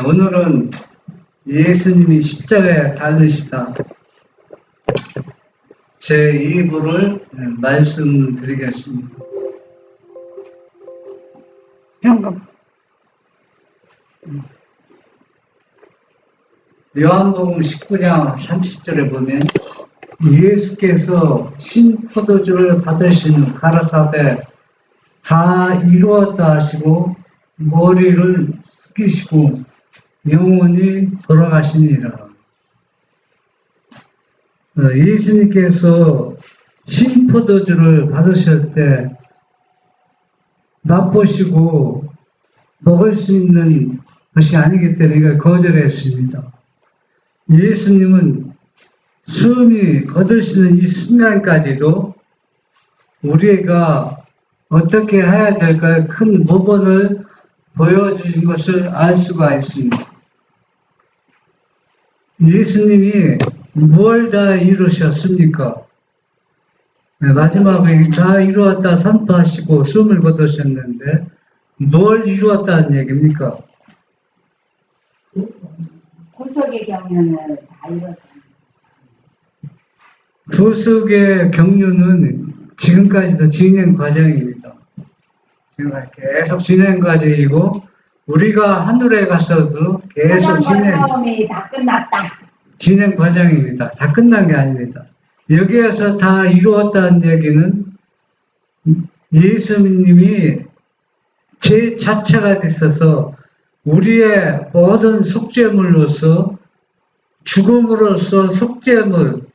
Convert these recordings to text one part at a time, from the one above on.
오늘은 예수님이 십자가에 달리시다 제 2부를 말씀드리겠습니다. 현금. 요한복음 19장 30절에 보면 예수께서 신포도주를 받으신 가라사대 다 이루었다 하시고 머리를 숙이시고 영원히 돌아가시니라. 예수님께서 신포도주를 받으실 때 맛보시고 먹을 수 있는 것이 아니기 때문에 거절했습니다. 예수님은 숨이 거두시는 이 순간까지도 우리가 어떻게 해야 될까 큰 모범을 보여주신 것을 알 수가 있습니다. 예수님이 뭘 다 이루셨습니까? 마지막에 다 이루었다 선포하시고 숨을 거두셨는데 뭘 이루었다는 얘기입니까? 구속의 경륜을 다 이뤘다. 구속의 경륜은 지금까지도 진행 과정입니다. 지금 계속 진행 과정이고 우리가 하늘에 가서도 계속 싸움이 다 끝났다. 진행 과정입니다. 다 끝난 게 아닙니다. 여기에서 다 이루었다는 얘기는 예수님이 제 자체가 있어서 우리의 모든 속죄물로서 죽음으로써 속죄물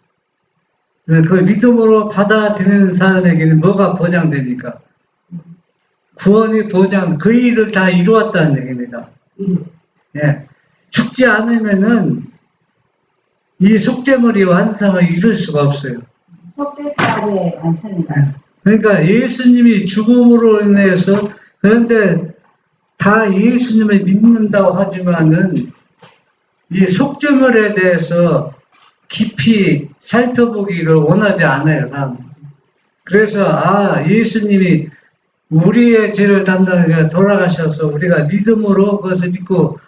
그 믿음으로 받아들이는 사람에게는 뭐가 보장됩니까? 구원이 보장, 그 일을 다 이루었다는 얘기입니다. 예. 죽지 않으면은 이 속죄물이 완성을 이룰 수가 없어요. 속죄사의 완성이다. 예. 그러니까 예수님이 죽음으로 인해서 그런데 다 예수님을 믿는다고 하지만은 이 속죄물에 대해서 깊이 살펴보기를 원하지 않아요, 사람들이. 그래서 예수님이 우리의 죄를 담당해 돌아가셔서 우리가 믿음으로 그것을 믿고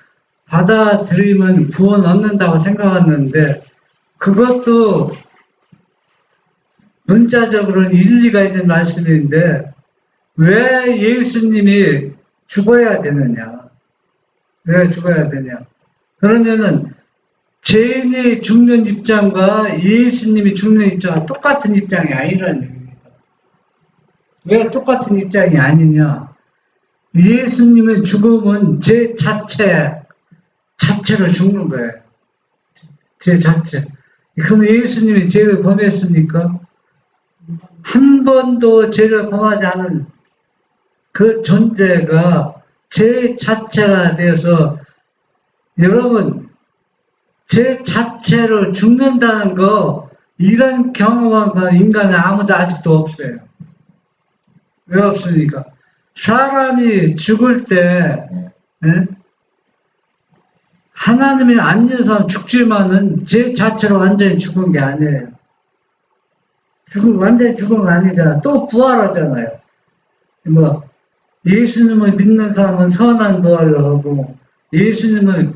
받아들이면 구원 얻는다고 생각했는데 그것도 문자적으로는 일리가 있는 말씀인데 왜 예수님이 죽어야 되느냐? 왜 죽어야 되냐? 그러면은 죄인이 죽는 입장과 예수님이 죽는 입장은 똑같은 입장이 아니라는 얘기입니다. 왜 똑같은 입장이 아니냐? 예수님의 죽음은 죄 자체로 죽는 거예요. 죄 자체. 그럼 예수님이 죄를 범했습니까? 한 번도 죄를 범하지 않은 그 존재가 죄 자체가 되어서 여러분 죄 자체로 죽는다는 거 이런 경험한 인간은 아무도 아직도 없어요. 왜 없습니까? 사람이 죽을 때 하나님이 안 믿는 사람 죽지만은 죄 자체로 완전히 죽은 게 아니에요. 완전히 죽은 건 아니잖아. 또 부활하잖아요. 뭐 예수님을 믿는 사람은 선한 부활로 하고 예수님을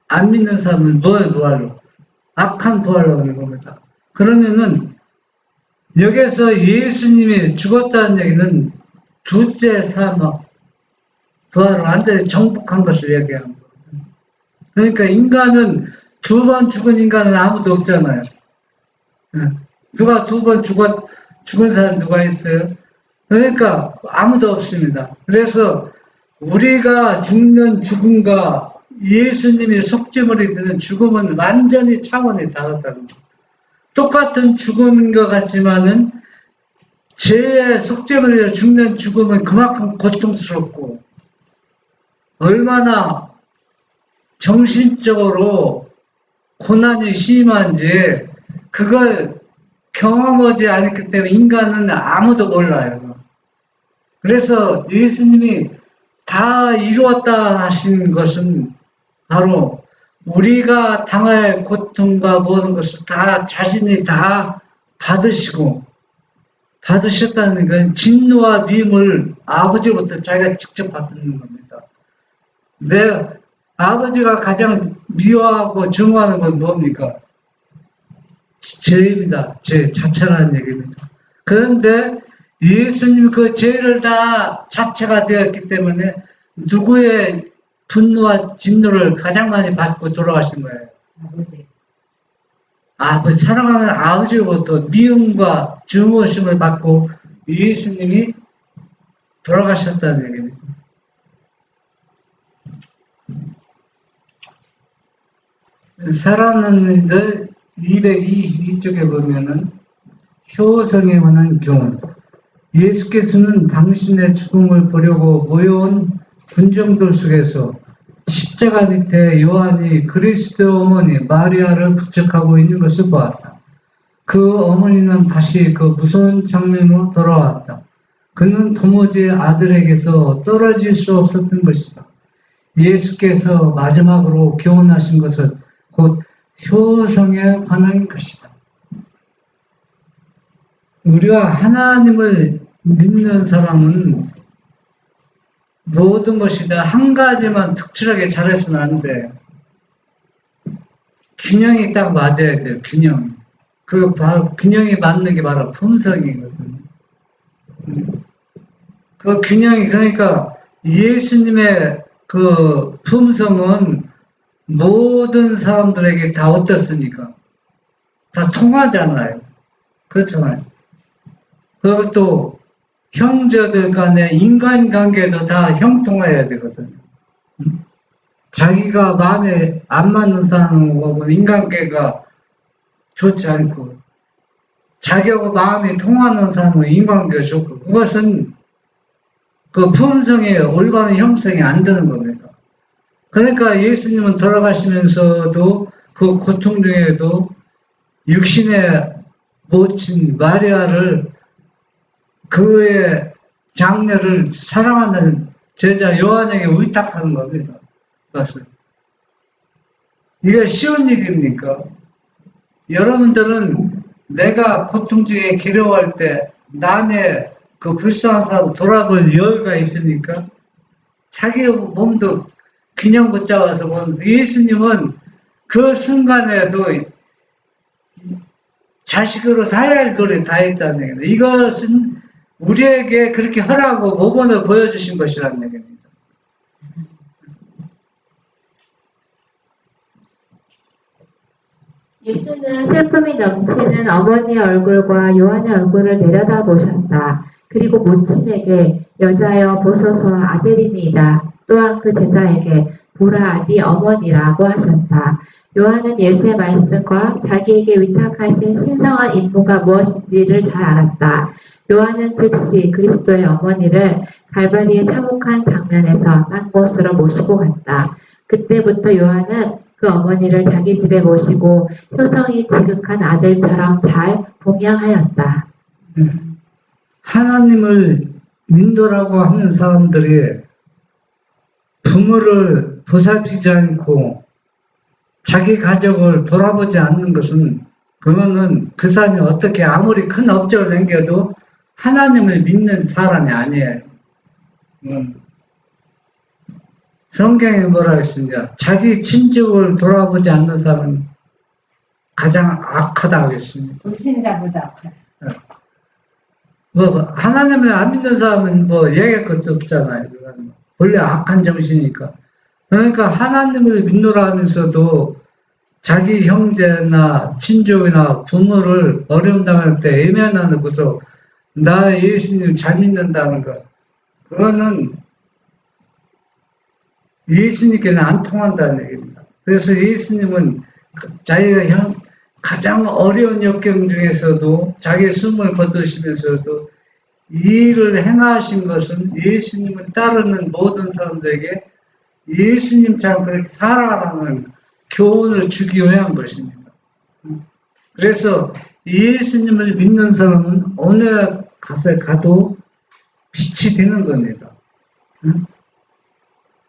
안 믿는 사람은 뭐의 부활로? 악한 부활로 하는 겁니다. 그러면은 여기서 예수님이 죽었다는 얘기는 둘째 사망, 부활을 완전히 정복한 것을 얘기하는 거예요. 그러니까 인간은 두 번 죽은 인간은 아무도 없잖아요. 누가 두 번 죽은 사람 누가 있어요? 그러니까 아무도 없습니다. 그래서 우리가 죽는 죽음과 예수님이 속죄물이 되는 죽음은 완전히 차원이 다르다는 겁니다. 똑같은 죽음인 것 같지만은 죄의 속죄물이 죽는 죽음은 그만큼 고통스럽고 얼마나 정신적으로 고난이 심한지 그걸 경험하지 않았기 때문에 인간은 아무도 몰라요. 그래서 예수님이 다 이루었다 하신 것은 바로 우리가 당할 고통과 모든 것을 다 자신이 다 받으셨다는 건 진노와 미움을 아버지로부터 자기가 직접 받는 겁니다. 아버지가 가장 미워하고 증오하는 건 뭡니까? 죄입니다. 죄 자체라는 얘기입니다. 그런데 예수님 그 죄를 다 자체가 되었기 때문에 누구의 분노와 진노를 가장 많이 받고 돌아가신 거예요? 아버지. 사랑하는 아버지로부터 미움과 증오심을 받고 예수님이 돌아가셨다는 얘기입니다. 사랑하는 222쪽에 보면은 효성에 관한 교훈. 예수께서는 당신의 죽음을 보려고 모여온 군정들 속에서 십자가 밑에 요한이 그리스도 어머니 마리아를 부축하고 있는 것을 보았다. 그 어머니는 다시 그 무서운 장면으로 돌아왔다. 그는 도무지 아들에게서 떨어질 수 없었던 것이다. 예수께서 마지막으로 교훈하신 것은 곧 효성에 관한 것이다. 우리가 하나님을 믿는 사람은 모든 것이 다 한 가지만 특출하게 잘해서는 안 돼. 균형이 딱 맞아야 돼요. 균형. 그 바로 균형이 맞는 게 바로 품성이거든요. 그 균형이 그러니까 예수님의 그 품성은 모든 사람들에게 다 어떻습니까? 다 통하잖아요. 그렇잖아요. 그것도 형제들 간의 인간관계도 다 형통해야 되거든요. 자기가 마음에 안 맞는 사람하고 인간관계가 좋지 않고 자기하고 마음이 통하는 사람은 인간관계가 좋고 그것은 그 품성의 올바른 형성이 안 되는 겁니다. 그러니까 예수님은 돌아가시면서도 그 고통 중에도 육신의 모친 마리아를 그의 장녀를 사랑하는 제자 요한에게 의탁하는 겁니다. 그것은. 이게 쉬운 일입니까? 여러분들은 내가 고통 중에 괴로워할 때 남의 그 불쌍한 사람 돌아볼 여유가 있습니까? 자기 몸도 균형 붙잡아서 보는 예수님은 그 순간에도 자식으로 살아야 할 도리 다 했다는 얘기입니다. 이것은 우리에게 그렇게 허락하고 모범을 보여주신 것이라는 얘기입니다. 예수는 슬픔이 넘치는 어머니의 얼굴과 요한의 얼굴을 내려다보셨다. 그리고 모친에게 여자여 보소서 아들이니이다. 또한 그 제자에게 보라 네 어머니라고 하셨다. 요한은 예수의 말씀과 자기에게 위탁하신 신성한 임무가 무엇인지를 잘 알았다. 요한은 즉시 그리스도의 어머니를 갈바리의 참혹한 장면에서 딴 곳으로 모시고 갔다. 그때부터 요한은 그 어머니를 자기 집에 모시고 효성이 지극한 아들처럼 잘 봉양하였다. 하나님을 믿노라고 하는 사람들이 부모를 보살피지 않고 자기 가족을 돌아보지 않는 것은 그거는 그 사람이 어떻게 아무리 큰 업적을 남겨도 하나님을 믿는 사람이 아니에요. 성경에 뭐라 했습니까? 자기 친족을 돌아보지 않는 사람은 가장 악하다 하겠습니다. 불신자보다 악하다. 하나님을 안 믿는 사람은 얘기할 것도 없잖아요. 원래 악한 정신이니까. 그러니까 하나님을 믿노라 하면서도 자기 형제나 친족이나 부모를 어려움 당할 때 애매한 것으로 나 예수님 잘 믿는다는 것. 그거는 예수님께는 안 통한다는 얘기입니다. 그래서 예수님은 자기가 가장 어려운 역경 중에서도 자기의 숨을 거두시면서도 이 일을 행하신 것은 예수님을 따르는 모든 사람들에게 예수님처럼 그렇게 살아가라는 교훈을 주기 위해 한 것입니다. 그래서 예수님을 믿는 사람은 어느 곳에 가도 빛이 되는 겁니다.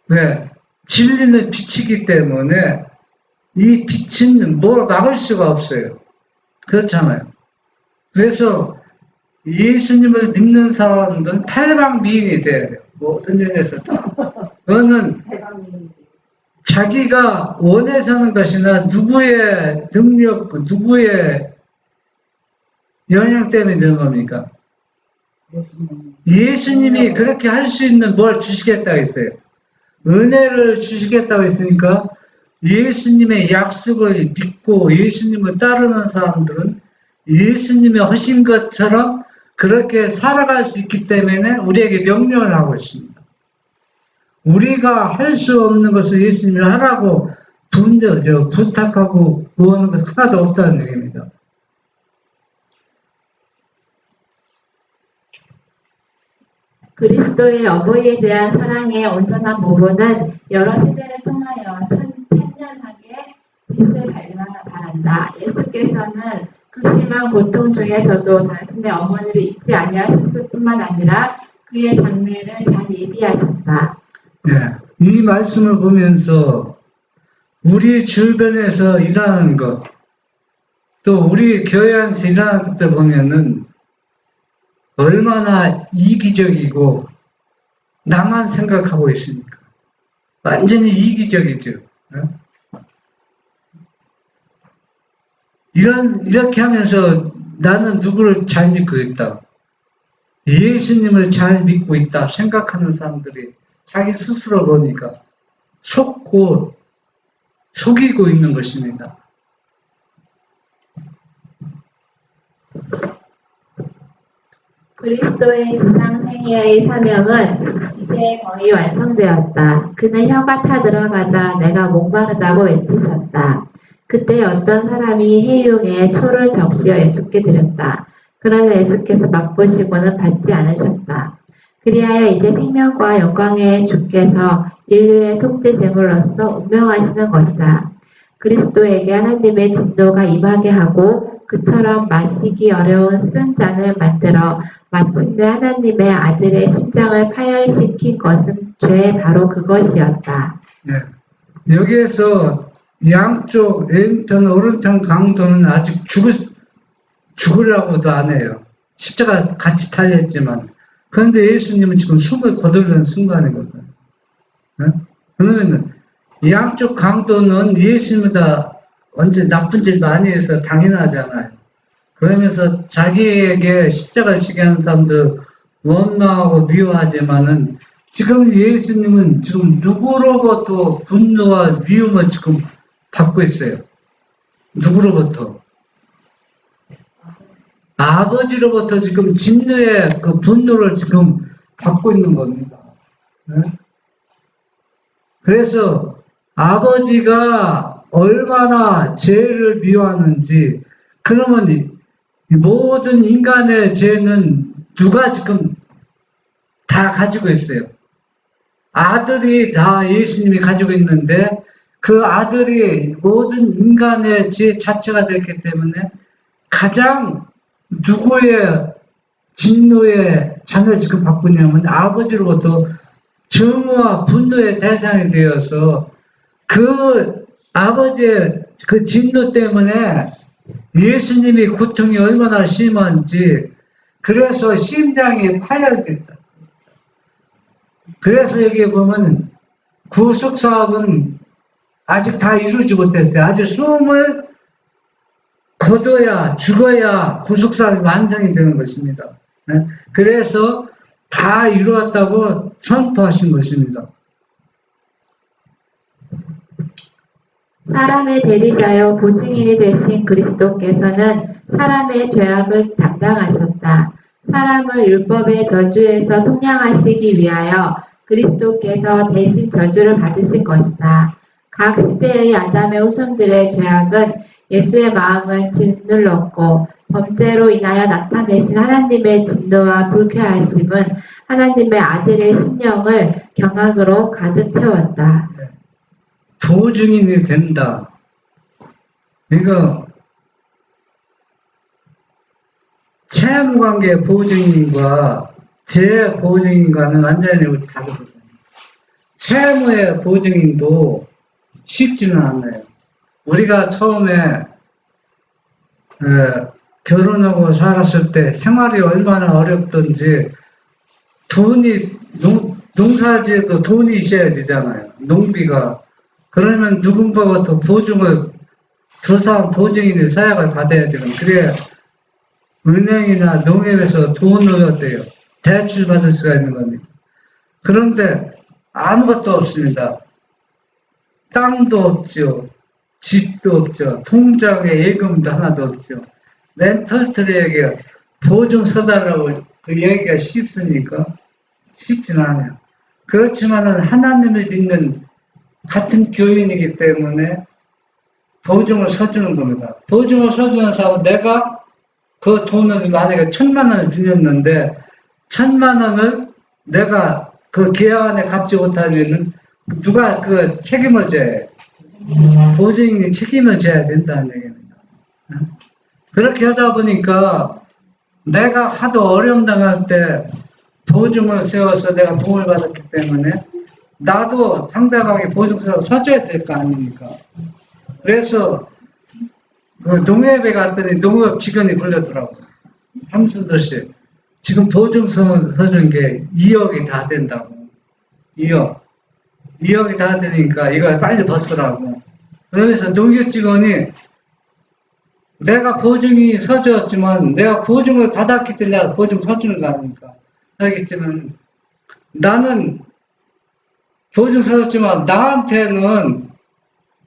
왜? 진리는 빛이기 때문에 이 빛은 뭘 막을 수가 없어요. 그렇잖아요. 그래서 예수님을 믿는 사람들은 팔방미인이 돼야 돼요. 모든 면에서. 그거는 자기가 원해서 하는 것이나 누구의 능력, 누구의 영향 때문에 되는 겁니까? 예수님. 예수님이 그렇게 할 수 있는 뭘 주시겠다고 했어요. 은혜를 주시겠다고 했으니까 예수님의 약속을 믿고 예수님을 따르는 사람들은 예수님이 하신 것처럼 그렇게 살아갈 수 있기 때문에 우리에게 명령을 하고 있습니다. 우리가 할 수 없는 것을 예수님이 하라고 부탁하고 구하는 것은 하나도 없다는 얘기입니다. 그리스도의 어버이에 대한 사랑의 온전한 모범은 여러 세대를 통하여 천년하게 빛을 발한다. 예수께서는 극심한 고통 중에서도 당신의 어머니를 잊지 아니하셨을 뿐만 아니라 그의 장례를 잘 예비하셨다. 네, 이 말씀을 보면서 우리 주변에서 일하는 것, 또 우리 교회 안에서 일하는 것들 보면은 얼마나 이기적이고 나만 생각하고 있습니까? 완전히 이기적이죠. 이렇게 하면서 나는 누구를 잘 믿고 있다. 예수님을 잘 믿고 있다 생각하는 사람들이 자기 스스로 보니까 속고 속이고 있는 것입니다. 그리스도의 지상생애의 사명은 이제 거의 완성되었다. 그는 혀가 타 들어가자 내가 목마르다고 외치셨다. 그때 어떤 사람이 해용에 초를 적시어 예수께 드렸다. 그러나 예수께서 맛보시고는 받지 않으셨다. 그리하여 이제 생명과 영광의 주께서 인류의 속죄 제물로서 운명하시는 것이다. 그리스도에게 하나님의 진노가 임하게 하고 그처럼 마시기 어려운 쓴 잔을 만들어 마침내 하나님의 아들의 심장을 파열시킨 것은 죄 바로 그것이었다. 네. 여기에서 양쪽 왼편 오른편 강도는 아직 죽으라고도 안 해요. 십자가 같이 달렸지만 그런데 예수님은 지금 숨을 거두려는 순간이거든요. 네? 그러면 양쪽 강도는 예수님보다 언제 나쁜 짓 많이 해서 당연하잖아요. 그러면서 자기에게 십자가를 지게 하는 사람들 원망하고 미워하지만은 지금 예수님은 지금 누구로부터 분노와 미움을 지금 받고 있어요. 누구로부터? 아버지로부터 지금 진노의 그 분노를 지금 받고 있는 겁니다. 네? 그래서 아버지가 얼마나 죄를 미워하는지, 그러면 이 모든 인간의 죄는 누가 지금 다 가지고 있어요. 아들이 다 예수님이 가지고 있는데 그 아들이 모든 인간의 죄 자체가 됐기 때문에 가장 누구의 진노의 잔을 지금 받고 있냐면 아버지로부터 증오와 분노의 대상이 되어서 그 아버지의 그 진노 때문에 예수님이 고통이 얼마나 심한지 그래서 심장이 파열됐다. 그래서 여기 보면 구속사업은 아직 다 이루지 못했어요. 아직 숨을 거둬야 죽어야 구속사업이 완성이 되는 것입니다. 그래서 다 이루었다고 선포하신 것입니다. 사람의 대리자요 보증인이 되신 그리스도께서는 사람의 죄악을 담당하셨다. 사람을 율법의 저주에서 속량하시기 위하여 그리스도께서 대신 저주를 받으신 것이다. 각 시대의 아담의 후손들의 죄악은 예수의 마음을 짓눌렀고 범죄로 인하여 나타내신 하나님의 진노와 불쾌하심은 하나님의 아들의 심령을 경악으로 가득 채웠다. 보증인이 된다. 이거 채무관계 보증인과 재보증인과는 완전히 다르거든요. 채무의 보증인도 쉽지는 않아요. 우리가 처음에 결혼하고 살았을 때 생활이 얼마나 어렵던지 돈이 농사지에도 돈이 있어야 되잖아요. 농비가 그러면 누군가부터 보증을, 저 사람 보증인이 서약을 받아야 되는, 그래야 은행이나 농협에서 돈을 얻어요. 대출 받을 수가 있는 겁니다. 그런데 아무것도 없습니다. 땅도 없죠. 집도 없죠. 통장에 예금도 하나도 없죠. 렌털들에게 보증 서달라고 그 얘기가 쉽습니까? 쉽진 않아요. 그렇지만은 하나님을 믿는 같은 교인이기 때문에 보증을 서주는 겁니다. 보증을 서주는 사람은 내가 그 돈을 만약에 1,000만 원을 빌렸는데 1,000만 원을 내가 그 계약 안에 갚지 못하면은 누가 그 책임을 져야 해요. 보증인이 책임을 져야 된다는 얘기입니다. 그렇게 하다 보니까 내가 하도 어려움 당할 때 보증을 세워서 내가 도움을 받았기 때문에 나도 상대방이 보증서를 서줘야 될 거 아닙니까? 그래서 그 농협에 갔더니 농협 직원이 불렸더라고요. 함순도 씨, 지금 보증서 서준 게 2억이 다 된다고. 2억이 다 되니까 이거 빨리 벗으라고. 그러면서 농협 직원이 내가 보증이 서줬지만 내가 보증을 받았기 때문에 보증 서주는 거 아닙니까? 그렇기 때문에 나는 보증 서줬지만 나한테는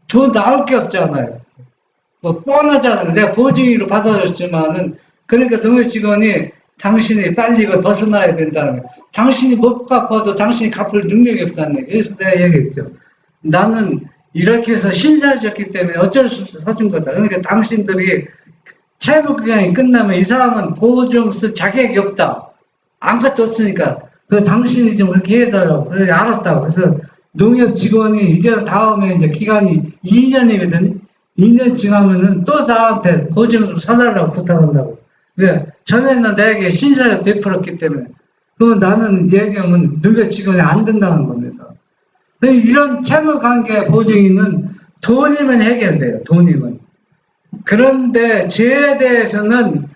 돈 나올 게 없잖아요. 뭐 뻔하잖아요. 내가 보증으로 받아줬지만은 그러니까 농협 직원이 당신이 빨리 이걸 벗어나야 된다는 거예요. 당신이 못 갚아도 당신이 갚을 능력이 없다는 거예요. 그래서 내가 얘기했죠. 나는 이렇게 해서 신사를 졌기 때문에 어쩔 수 없어 서준 거다. 그러니까 당신들이 채무 기간이 끝나면 이 사람은 보증 쓸 자격이 없다. 아무것도 없으니까 그 당신이 좀 그렇게 해달라고. 그래서 알았다고. 그래서 농협 직원이 이제 다음에 이제 기간이 2년이거든. 2년 지나면은 또 나한테 보증을 좀 사달라고 부탁한다고. 왜? 전에는 내게 신사를 베풀었기 때문에. 그러면 나는 얘기하면 농협 직원이 안 된다는 겁니다. 이런 채무관계 보증인은 돈이면 해결돼요. 돈이면. 그런데 죄에 대해서는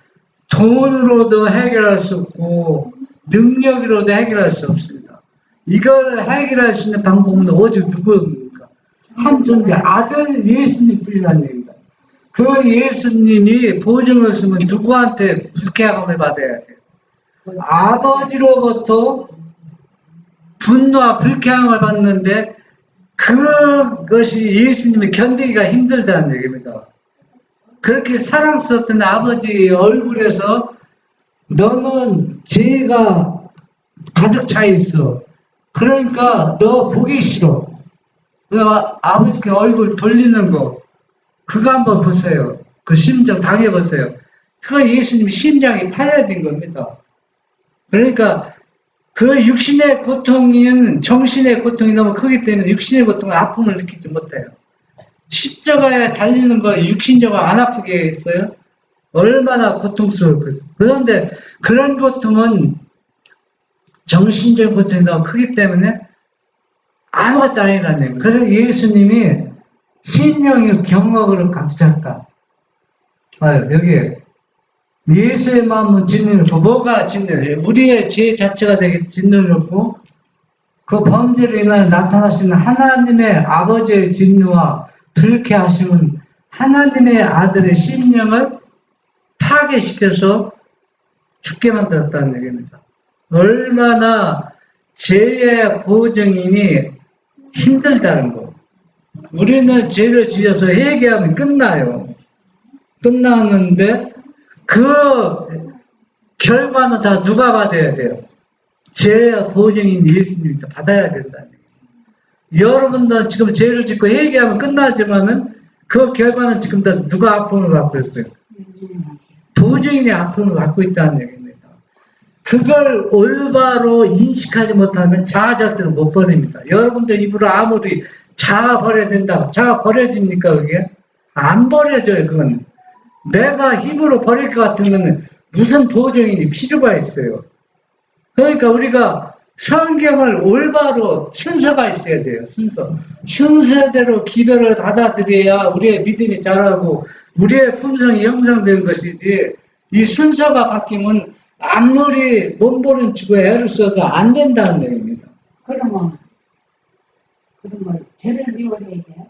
돈으로도 해결할 수 없고 능력으로도 해결할 수 없습니다. 이걸 해결할 수 있는 방법은 오직 누구입니까? 한 존재 아들 예수님 뿐이라는 얘기입니다. 그 예수님이 보증을 쓰면 누구한테 불쾌함을 받아야 돼요? 아버지로부터 분노와 불쾌함을 받는데 그것이 예수님이 견디기가 힘들다는 얘기입니다. 그렇게 사랑스럽던 아버지의 얼굴에서 너는 죄가 가득 차 있어. 그러니까 너 보기 싫어. 아버지께 얼굴 돌리는 거 그거 한번 보세요. 그 심정 당해보세요. 그거 예수님 심장이 파열된 겁니다. 그러니까 그 육신의 고통은 정신의 고통이 너무 크기 때문에 육신의 고통은 아픔을 느끼지 못해요. 십자가에 달리는 거 육신적으로 안 아프게 했어요? 얼마나 고통스러울까요? 그런데 그런 고통은 정신적 고통이 너무 크기 때문에 아무것도 아니라는 얘기예요. 그래서 예수님이 신령의 경목으로 감쌌다. 여기 예수의 마음은 진리롭고 뭐가 진리예요? 우리의 죄 자체가 되게 진리롭고 그 범죄로 인하여 나타나시는 하나님의 아버지의 진노와 불쾌하심은 하나님의 아들의 심령을 파괴시켜서 죽게 만들었다는 얘기입니다. 얼마나 죄의 보증인이 힘들다는 거. 우리는 죄를 지어서 회개하면 끝나요. 끝나는데 그 결과는 다 누가 받아야 돼요? 죄의 보증인 예수님이 받아야 된다는 얘기예요. 여러분도 지금 죄를 짓고 회개하면 끝나지만은 그 결과는 지금 다 누가 아픔을 받고 있어요? 보증인이 아픔을 받고 있다는 얘기입니다. 그걸 올바로 인식하지 못하면 자아 절대로 못 버립니다. 여러분들 입으로 아무리 자아 버려야 된다. 자아 버려집니까 그게? 안 버려져요 그건. 내가 힘으로 버릴 것 같으면 무슨 보증인이 필요가 있어요. 그러니까 우리가 성경을 올바로 순서가 있어야 돼요. 순서대로 기별을 받아들여야 우리의 믿음이 자라고 우리의 품성이 형성되는 것이지 이 순서가 바뀌면 아무리 몸보는 주고 애를 써도 안 된다는 얘기입니다. 그러면 죄를 미워해야 돼요.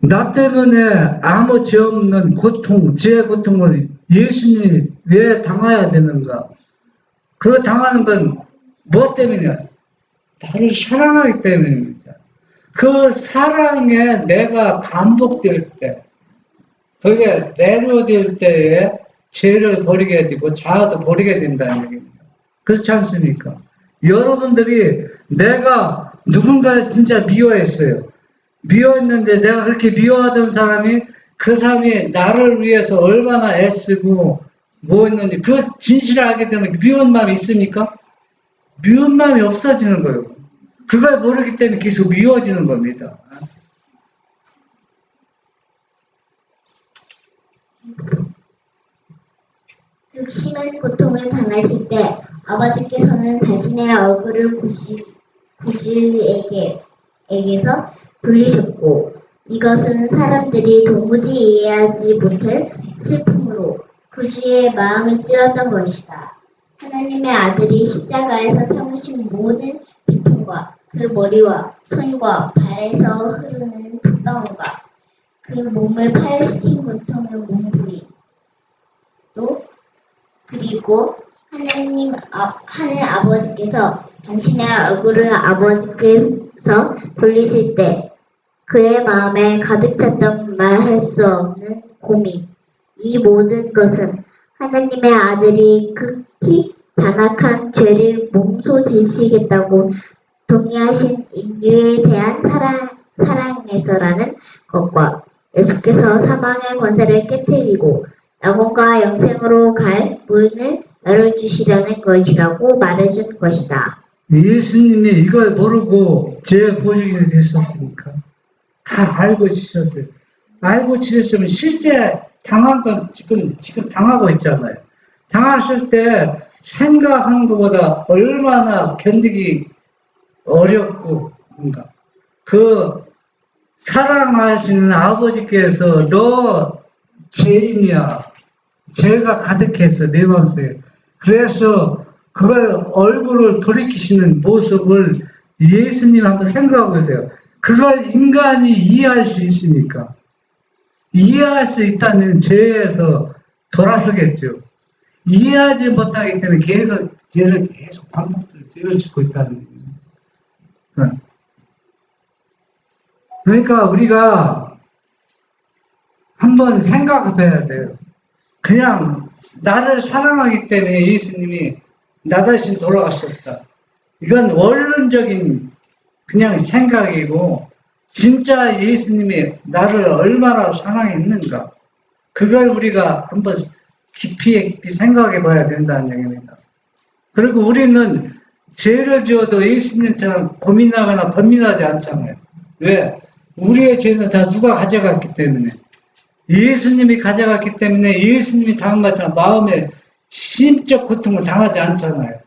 나 때문에 아무 죄 없는 고통, 죄의 고통을 예수님이 왜 당해야 되는가? 그 당하는 건 무엇 때문이냐? 나를 사랑하기 때문입니다. 그 사랑에 내가 감복될 때, 그게 매료될 때에 죄를 버리게 되고 자아도 버리게 된다는 얘기입니다. 그렇지 않습니까? 여러분들이 내가 누군가를 진짜 미워했어요. 미워했는데 내가 그렇게 미워하던 사람이 그 사람이 나를 위해서 얼마나 애쓰고 뭐 했는지 그 진실을 알게 되면 미운 마음이 있습니까? 미운 마음이 없어지는 거예요. 그걸 모르기 때문에 계속 미워지는 겁니다. 심한 고통을 당하실 때 아버지께서는 자신의 얼굴을 구주에게서 돌리셨고 이것은 사람들이 도무지 이해하지 못할 슬픔으로 구주의 마음을 찔렀던 것이다. 하나님의 아들이 십자가에서 참으신 모든 고통과 그 머리와 손과 발에서 흐르는 핏방울과 그 몸을 파열시킨 고통의 몸부림 또 그리고 하나님 하늘 아버지께서 당신의 얼굴을 아버지께서 돌리실 때 그의 마음에 가득 찼던 말할 수 없는 고민. 이 모든 것은 하나님의 아들이 극히 잔악한 죄를 몸소지시겠다고 동의하신 인류에 대한 사랑에서라는 것과 예수께서 사망의 권세를 깨뜨리고 낙원과 영생으로 갈 문을 열어주시려는 것이라고 말해준 것이다. 예수님이 이걸 모르고 죄 보증이 됐었으니까 다 알고 지셨어요. 알고 지셨으면 실제 당한 건 지금 당하고 있잖아요. 당했을 때 생각한 것보다 얼마나 견디기 어렵고 뭔가 그 사랑하시는 아버지께서 너 죄인이야. 죄가 가득해서 내 마음속에. 그래서 그걸 얼굴을 돌이키시는 모습을 예수님 한번 생각하고 계세요. 그걸 인간이 이해할 수 있습니까? 이해할 수 있다면 죄에서 돌아서겠죠. 이해하지 못하기 때문에 계속 죄를 계속 반복적으로 죄를 짓고 있다는 거예요. 그러니까 우리가 한번 생각해봐야 돼요. 그냥 나를 사랑하기 때문에 예수님이 나 대신 돌아가셨다. 이건 원론적인 그냥 생각이고 진짜 예수님이 나를 얼마나 사랑했는가. 그걸 우리가 한번 깊이 생각해 봐야 된다는 얘기입니다. 그리고 우리는 죄를 지어도 예수님처럼 고민하거나 번민하지 않잖아요. 왜? 우리의 죄는 다 누가 가져갔기 때문에. 예수님이 가져갔기 때문에 예수님이 당한 것처럼 마음에 심적 고통을 당하지 않잖아요.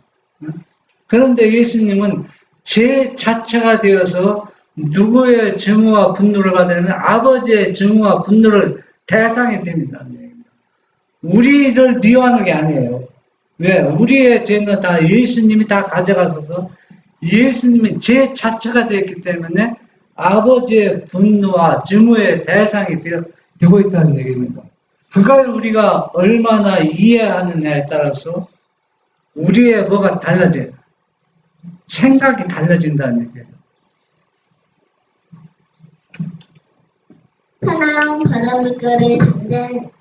그런데 예수님은 죄 자체가 되어서 누구의 증오와 분노를 받으면 아버지의 증오와 분노를 대상이 됩니다. 우리를 미워하는 게 아니에요. 왜? 우리의 죄는 다 예수님이 다 가져가셔서 예수님이 죄 자체가 되었기 때문에 아버지의 분노와 증오의 대상이 되고 있다는 얘기입니다. 그걸 우리가 얼마나 이해하느냐에 따라서 우리의 뭐가 달라져요. 생각이 달라진다는 얘기예요. 사나운 바닷물결을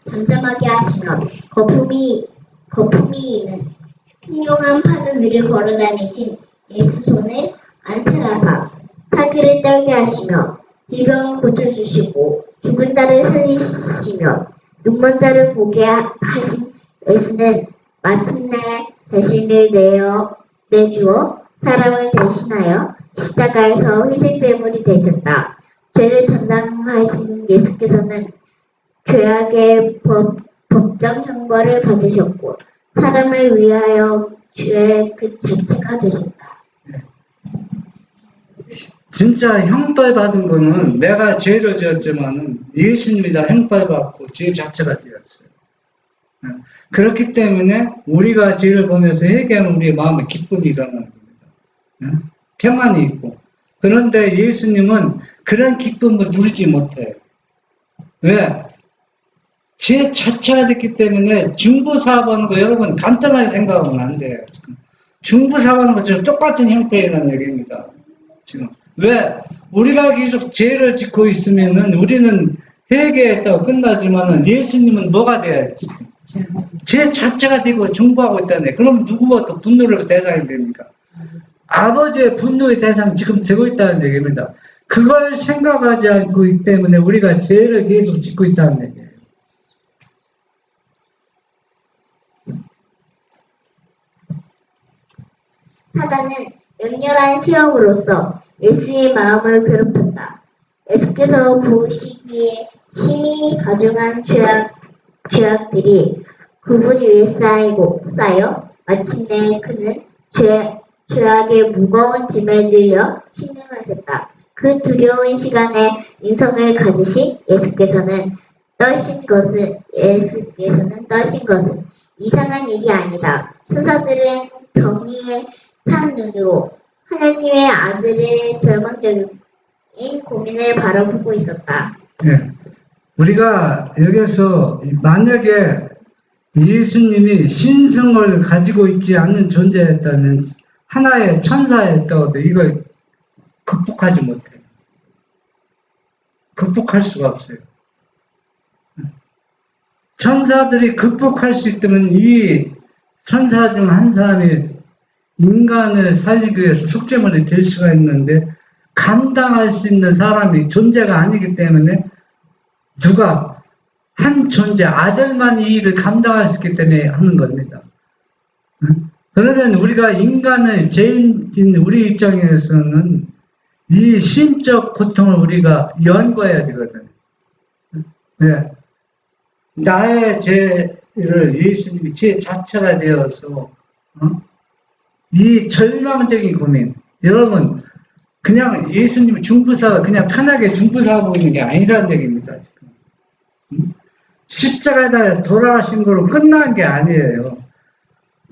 잠잠하게 하시며 거품이 있는 흉흉한 파도 위를 걸어다니신 예수 손을 안찰하사 사기를 떨게 하시며 질병을 고쳐주시고 죽은 자를 살리시며 눈먼 자를 보게 하신 예수는 마침내 자신을 내주어 사람을 대신하여 십자가에서 희생배물이 되셨다. 죄를 담당하신 예수께서는 죄악의 법정 형벌을 받으셨고 사람을 위하여 죄의 그 자체가 되셨다. 진짜 형벌 받은 거는 내가 죄를 지었지만은 예수님이 다 형벌 받고 죄 자체가 되었어요. 그렇기 때문에 우리가 죄를 보면서 회개하면 우리의 마음에 기쁨이 일어나는 겁니다. 평안이 있고. 그런데 예수님은 그런 기쁨을 누리지 못해요. 왜? 제 자체가 됐기 때문에 중부사업하는 거 여러분 간단하게 생각하면 안 돼요. 지금. 중부사업하는 것처럼 똑같은 형태라는 얘기입니다. 지금. 왜? 우리가 계속 죄를 짓고 있으면은 우리는 회개했다고 끝나지만은 예수님은 뭐가 돼야 지 제 자체가 되고 중부하고 있다네. 그럼 누구부터 분노를 대상이 됩니까? 아버지의 분노의 대상 지금 되고 있다는 얘기입니다. 그걸 생각하지 않고 있기 때문에 우리가 죄를 계속 짓고 있다는 얘기예요. 사단은 맹렬한 시험으로써 예수의 마음을 괴롭혔다. 예수께서 보시기에 심히 가중한 죄악들이 그분 위에 쌓여 마침내 그는 죄악의 무거운 짐에 늘려 신음하셨다. 그 두려운 시간에 인성을 가지신 예수께서는 떨신 것은 이상한 일이 아니다. 수사들은 경의에 찬 눈으로 하나님의 아들의 절망적인 고민을 바라보고 있었다. 네. 우리가 여기서 만약에 예수님이 신성을 가지고 있지 않는 존재였다면 하나의 천사였다고 해도 이걸 극복하지 못해요. 극복할 수가 없어요. 천사들이 극복할 수 있다면 이 천사 중 한 사람이 인간을 살리기 위해서 속죄물이 될 수가 있는데 감당할 수 있는 사람이 존재가 아니기 때문에 누가 한 존재 아들만 이 일을 감당할 수 있기 때문에 하는 겁니다. 그러면 우리가 인간의 죄인 우리 입장에서는 이 심적 고통을 우리가 연구해야 되거든요. 네. 나의 죄를 예수님이 죄 자체가 되어서 이 절망적인 고민, 여러분 그냥 예수님이 중부사 그냥 편하게 중부사하고 있는 게 아니라는 얘기입니다. 지금 십자가에 돌아가신 거로 끝난 게 아니에요.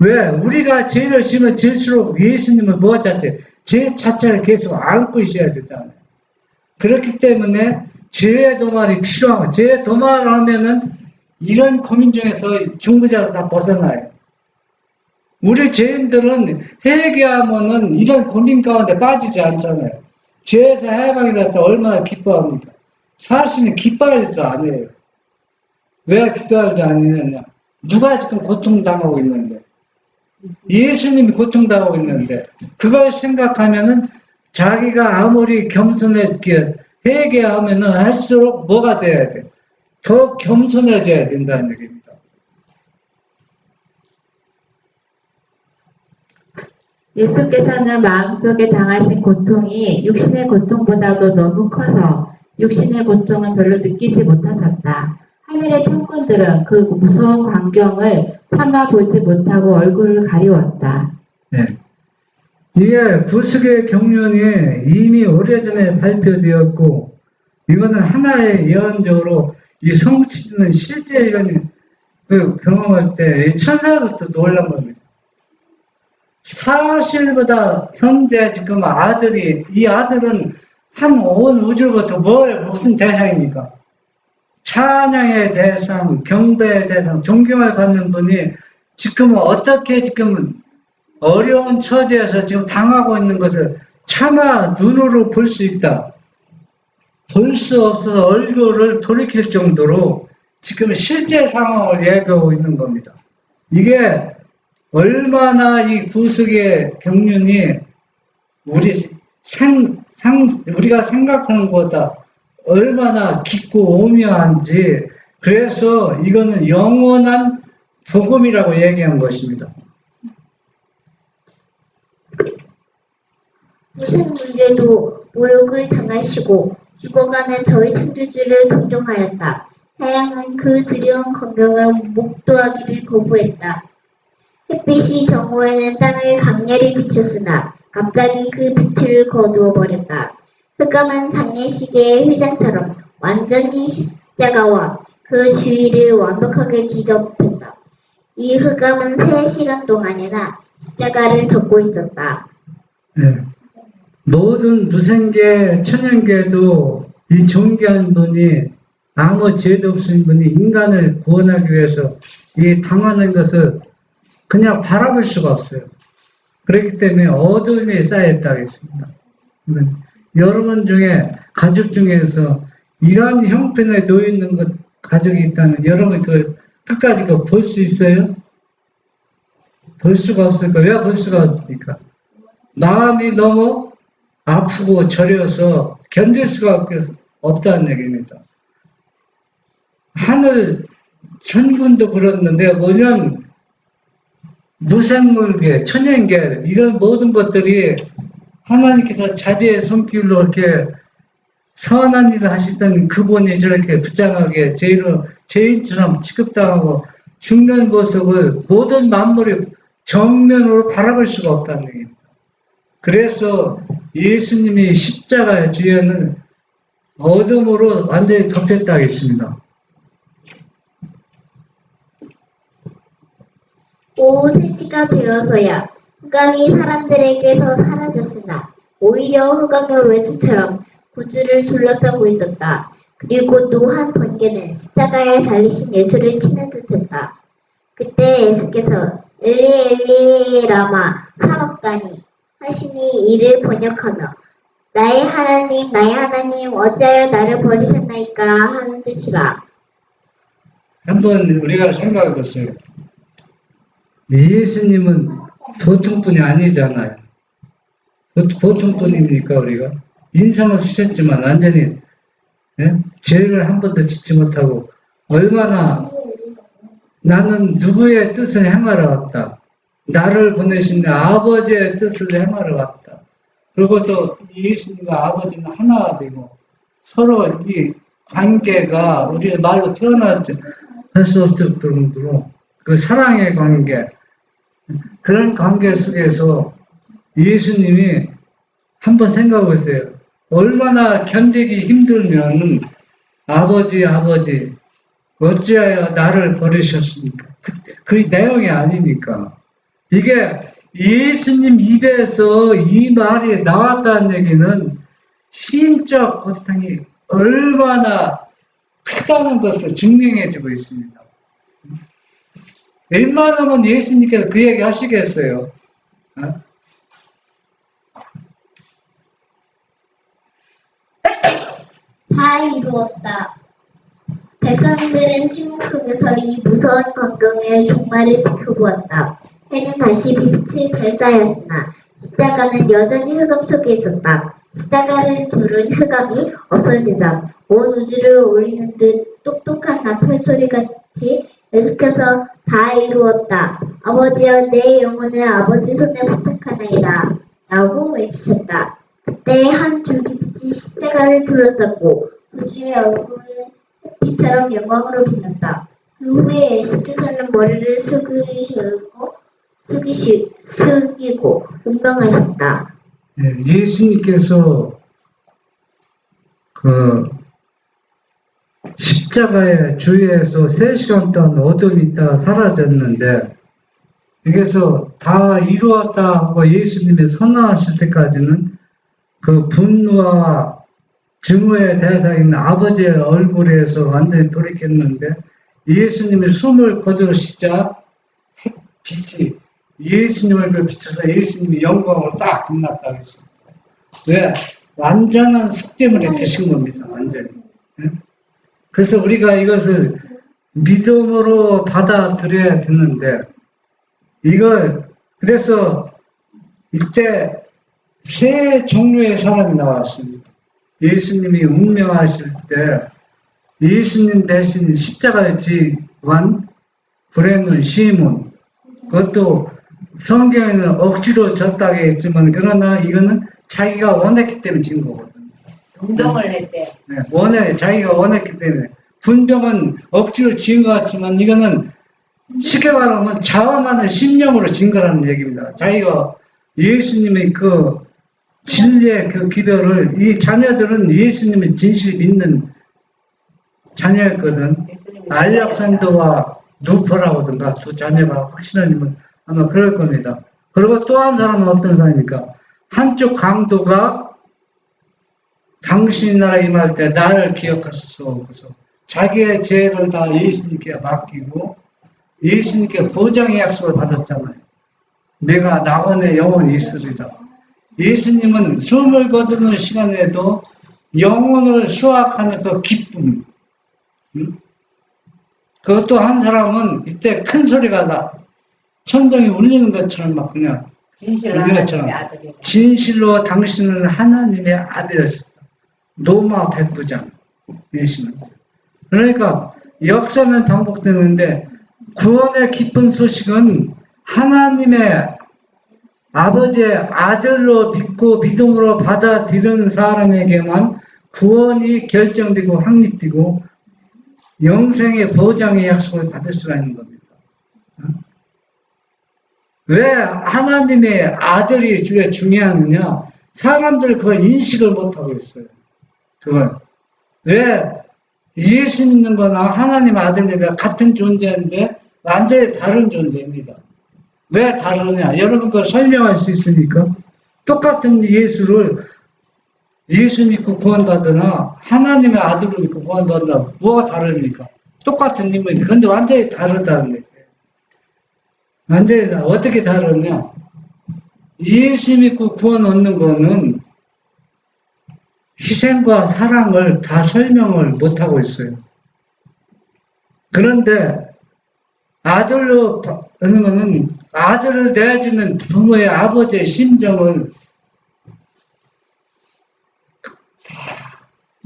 왜? 우리가 죄를 지면 질수록 예수님은 무엇 자체? 죄 자체를 계속 안고 있어야 되잖아요. 그렇기 때문에 죄의 도말이 필요하고 죄의 도말을 하면은 이런 고민 중에서 중부자가 다 벗어나요. 우리 죄인들은 회개하면은 이런 고민 가운데 빠지지 않잖아요. 죄에서 해방이 됐다 얼마나 기뻐합니까? 사실은 기뻐할 일도 아니에요. 왜 기뻐할 일도 아니느냐? 누가 지금 고통당하고 있는데? 예수님이 고통당하고 있는데 그걸 생각하면은 자기가 아무리 겸손했기에 회개하면은 할수록 뭐가 돼야 돼? 더 겸손해져야 된다는 얘기입니다. 예수께서는 마음속에 당하신 고통이 육신의 고통보다도 너무 커서 육신의 고통은 별로 느끼지 못하셨다. 하늘의 천군들은 그 무서운 광경을 참아보지 못하고 얼굴을 가리웠다. 네. 이게 구속의 경륜이 이미 오래전에 발표되었고 이거는 하나의 예언적으로 이 성취는 실제 이런 경험할 때 천사로부터 놀란 겁니다. 사실보다 현재 지금 이 아들은 한 온 우주부터 무슨 대상입니까? 찬양의 대상, 경배의 대상, 존경을 받는 분이 지금 어떻게 지금 어려운 처지에서 지금 당하고 있는 것을 차마 눈으로 볼 수 있다. 볼 수 없어서 얼굴을 돌이킬 정도로 지금 실제 상황을 얘기하고 있는 겁니다. 이게 얼마나 이 구속의 경륜이 우리가 생각하는 것보다 얼마나 깊고 오묘한지 그래서 이거는 영원한 복음이라고 얘기한 것입니다. 무슨 문제도 모욕을 당하시고 죽어가는 저희 창조주를 동정하였다. 태양은 그 두려운 광경을 목도하기를 거부했다. 햇빛이 정오에는 땅을 강렬히 비췄으나 갑자기 그 빛을 거두어 버렸다. 흑암은 장례식의 회장처럼 완전히 십자가와 그 주위를 완벽하게 뒤덮였다. 이 흑암은 3시간 동안이나 십자가를 덮고 있었다. 네. 모든 무생계, 천연계도 이 존귀한 분이 아무 죄도 없으신 분이 인간을 구원하기 위해서 이 당하는 것을 그냥 바라볼 수가 없어요. 그렇기 때문에 어둠이 쌓였다고 했습니다. 여러분 중에, 가족 중에서 이러한 형편에 놓여 있는 것, 가족이 있다면 여러분이 그 끝까지 볼 수 있어요? 볼 수가 없을까? 왜 볼 수가 없습니까? 마음이 너무 아프고 저려서 견딜 수가 없다는 얘기입니다. 하늘 천군도 그렇는데 뭐냐면 무생물계, 천연계 이런 모든 것들이 하나님께서 자비의 손길로 이렇게 선한 일을 하시던 그분이 저렇게 부장하게 죄인처럼 취급당하고 죽는 모습을 모든 만물이 정면으로 바라볼 수가 없다는 얘기입니다. 그래서 예수님이 십자가의 주에는 어둠으로 완전히 덮였다고 했습니다. 오후 3시가 되어서야 흑암이 사람들에게서 사라졌으나 오히려 흑암의 외투처럼 구주를 둘러싸고 있었다. 그리고 또 한 번개는 십자가에 달리신 예수를 치는 듯했다. 그때 예수께서 엘리 엘리 라마 사박다니 하시니 이를 번역하며 나의 하나님 어찌하여 나를 버리셨나이까 하는 뜻이라. 한번 우리가 생각해 보세요. 예수님은 보통 분이 아니잖아요. 보통 분입니까 우리가? 인성을 쓰셨지만 완전히 죄를 한 번도 짓지 못하고 얼마나 나는 누구의 뜻을 행하러 왔다. 나를 보내신 아버지의 뜻을 행하러 왔다. 그리고 또 예수님과 아버지는 하나가 되고 서로 이 관계가 우리의 말로 표현할 수 없을 정도로 그 사랑의 관계, 그런 관계 속에서 예수님이 한번 생각해 보세요. 얼마나 견디기 힘들면 아버지 어찌하여 나를 버리셨습니까? 그 내용이 아닙니까? 이게 예수님 입에서 이 말이 나왔다는 얘기는 심적 고통이 얼마나 크다는 것을 증명해주고 있습니다. 웬만하면 예수님께서 그 얘기 하시겠어요? 다 이루었다. 백성들은 침묵 속에서 이 무서운 광경의 종말을 지켜보았다. 해는 다시 빛을 발사하였으나 십자가는 여전히 흑암 속에 있었다. 십자가를 두른 흑암이 없어지자 온 우주를 울리는 듯 똑똑한 나팔 소리같이 계속해서 다 이루었다. 아버지여 내 영혼을 아버지 손에 부탁하나이다. 라고 외치셨다. 그때 한 줄기 빛이 십자가를 둘러쌌고 그 주의 얼굴은 햇빛처럼 영광으로 빛났다. 그 후에 예수께서는 머리를 숙이고 운명하셨다. 예수님께서 그 십자가의 주위에서 3시간 동안 어둠이 있다가 사라졌는데 여기서 다 이루었다 하고 예수님이 선언하실 때까지는 그 분노와 증오의 대상인 아버지의 얼굴에서 완전히 돌이켰는데 예수님이 숨을 거두시자 빛이 예수님 얼굴 비춰서 예수님이 영광으로 딱 빛났다고 했습니다. 왜? 완전한 속됨을 일으키신 겁니다. 완전히. 그래서 우리가 이것을 믿음으로 받아들여야 되는데 그래서 이때 세 종류의 사람이 나왔습니다. 예수님이 운명하실 때 예수님 대신 십자가를 지한 불행한 시몬, 그것도 성경에는 억지로 졌다고 했지만 그러나 이거는 자기가 원했기 때문에 진 거거든요. 동정을 했대. 자기가 원했기 때문에. 분정은 억지로 지은 것 같지만 이거는 쉽게 말하면 자원하는 심령으로 진 거라는 얘기입니다. 자기가 예수님의 그 진리의 그 기별을 이 자녀들은 예수님의 진실을 믿는 자녀였거든. 알렉산더와 누퍼라고든가 두 자녀가 확실하면 아마 그럴 겁니다. 그리고 또 한 사람은 어떤 사람입니까? 한쪽 강도가 당신이 나라 임할 때 나를 기억하소서. 그래서 자기의 죄를 다 예수님께 맡기고 예수님께 보장의 약속을 받았잖아요. 내가 낙원에 영원히 있으리라. 예수님은 숨을 거두는 시간에도 영혼을 수확하는 그 기쁨, 그것도 한 사람은 이때 큰 소리가 나 천둥이 울리는 것처럼 막 그냥 진실로 우리가 저 하나님의 아들이다. 진실로 당신은 하나님의 아들이었다. 로마 백부장 예수는. 그러니까 역사는 반복되는데 구원의 기쁜 소식은 하나님의 아버지의 아들로 믿고 믿음으로 받아들이는 사람에게만 구원이 결정되고 확립되고 영생의 보장의 약속을 받을 수가 있는 겁니다. 왜 하나님의 아들이 중요하느냐? 사람들이 그걸 인식을 못하고 있어요. 그걸. 왜 예수 믿는 거나 하나님의 아들과 같은 존재인데 완전히 다른 존재입니다. 왜 다르냐? 여러분 그 설명할 수 있습니까? 똑같은 예수를 예수 믿고 구원받으나 하나님의 아들을 믿고 구원받으나 뭐가 다릅니까? 똑같은 인물인데 근데 완전히 다르다는 거예요. 완전히 어떻게 다르냐? 예수 믿고 구원 얻는 거는 희생과 사랑을 다 설명을 못하고 있어요. 그런데 아들로 하는 거는 아들을 내주는 부모의 아버지의 심정을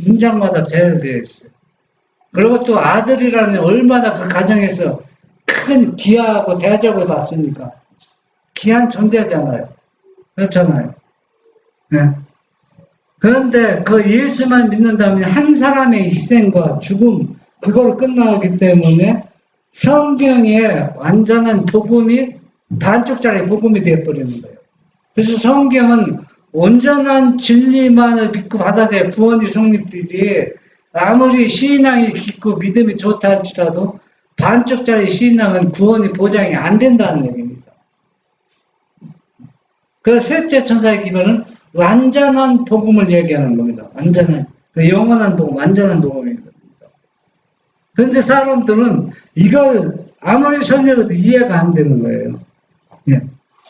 문장마다 배열되어 있어요. 그리고 또 아들이라는 얼마나 그 가정에서 큰 기하고 대접을 받습니까? 귀한 존재잖아요. 그렇잖아요. 네. 그런데 그 예수만 믿는다면 한 사람의 희생과 죽음, 그걸로 끝나기 때문에 성경의 완전한 복음이 반쪽짜리 복음이 되어버리는 거예요. 그래서 성경은 온전한 진리만을 믿고 받아들여 구원이 성립되지 아무리 신앙이 깊고 믿음이 좋다 할지라도 반쪽짜리 신앙은 구원이 보장이 안 된다는 얘기입니다. 그 셋째 천사의 기별은 완전한 복음을 얘기하는 겁니다. 완전한, 영원한 복음, 완전한 복음입니다. 그런데 사람들은 이걸 아무리 설명해도 이해가 안 되는 거예요. 예.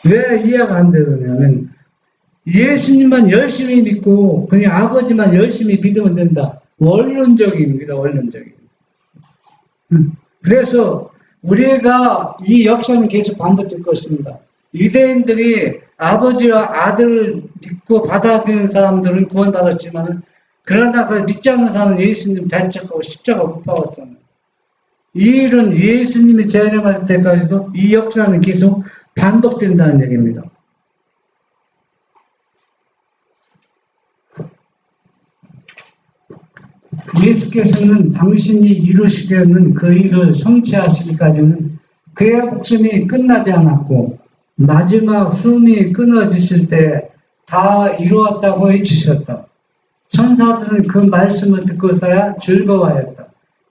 왜 이해가 안 되느냐면 예수님만 열심히 믿고 그냥 아버지만 열심히 믿으면 된다. 원론적입니다. 원론적인. 그래서 우리가 이 역사는 계속 반복될 것입니다. 유대인들이 아버지와 아들을 믿고 받아들이는 사람들은 구원받았지만 그러나 그 믿지 않는 사람은 예수님 대적하고 십자가 못 박았잖아요. 이 일은 예수님이 재림할 때까지도 이 역사는 계속 반복된다는 얘기입니다. 예수께서는 당신이 이루시려는 그 일을 성취하시기까지는 그의 목숨이 끝나지 않았고 마지막 숨이 끊어지실 때 다 이루었다고 해주셨다. 천사들은 그 말씀을 듣고서야 즐거워하였다.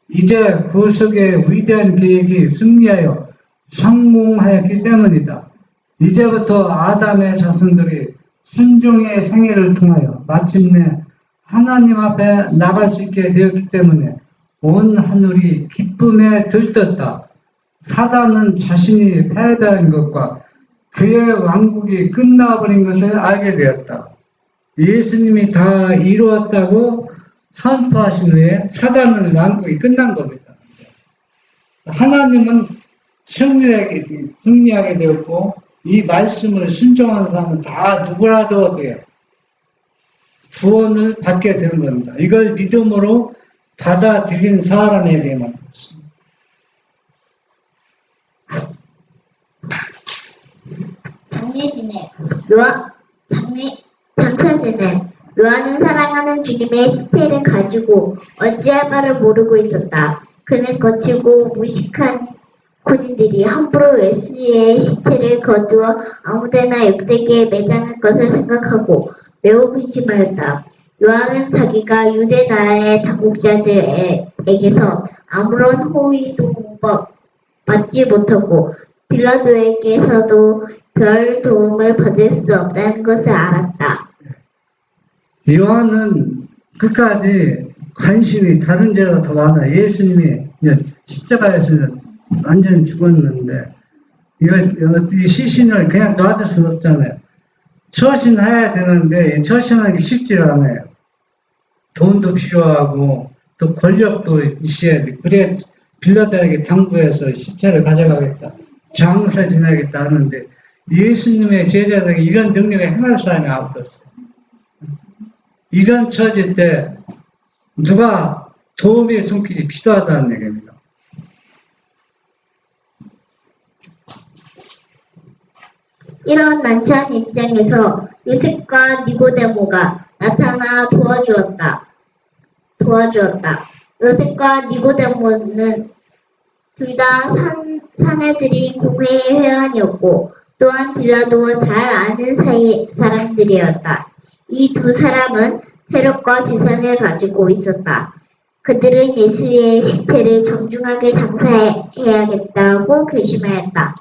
이제 구속의 위대한 계획이 승리하여 성공하였기 때문이다. 이제부터 아담의 자손들이 순종의 생애를 통하여 마침내 하나님 앞에 나갈 수 있게 되었기 때문에 온 하늘이 기쁨에 들떴다. 사단은 자신이 패배한 것과 그의 왕국이 끝나버린 것을 알게 되었다. 예수님이 다 이루었다고 선포하신 후에 사단은 왕국이 끝난 겁니다. 하나님은 승리하게 되었고 이 말씀을 순종하는 사람은 다 누구라도 돼요. 구원을 받게 되는 겁니다. 이걸 믿음으로 받아들인 사람에게만 그렇습니다. 장사지네. 요한은 사랑하는 주님의 시체를 가지고 어찌할 바를 모르고 있었다. 그는 거칠고 무식한 군인들이 함부로 예수의 시체를 거두어 아무데나 욕되게 매장할 것을 생각하고 매우 근심하였다. 요한은 자기가 유대 나라의 당국자들에게서 아무런 호의도 받지 못하고 빌라도에게서도 별 도움을 받을 수 없다는 것을 알았다. 요한은 끝까지 관심이 다른 데가 더 많아. 예수님이 이제 십자가에서 완전히 죽었는데, 이 시신을 그냥 놔둘 수는 없잖아요. 처신해야 되는데, 처신하기 쉽지 않아요. 돈도 필요하고, 또 권력도 있어야 돼. 그래, 빌라도에게 당부해서 시체를 가져가겠다. 장사 지내겠다 하는데, 예수님의 제자들에게 이런 능력을 행할 사람이 아무도 없어요. 이런 처지 때, 누가 도움의 손길이 필요하다는 얘기입니다. 이런 난처한 입장에서 요셉과 니고데모가 나타나 도와주었다. 요셉과 니고데모는 둘 다 사내들이 공회의 회원이었고 또한 빌라도와 잘 아는 사람들이었다. 이 두 사람은 세력과 재산을 가지고 있었다. 그들은 예수의 시체를 정중하게 장사해야겠다고 결심하였다.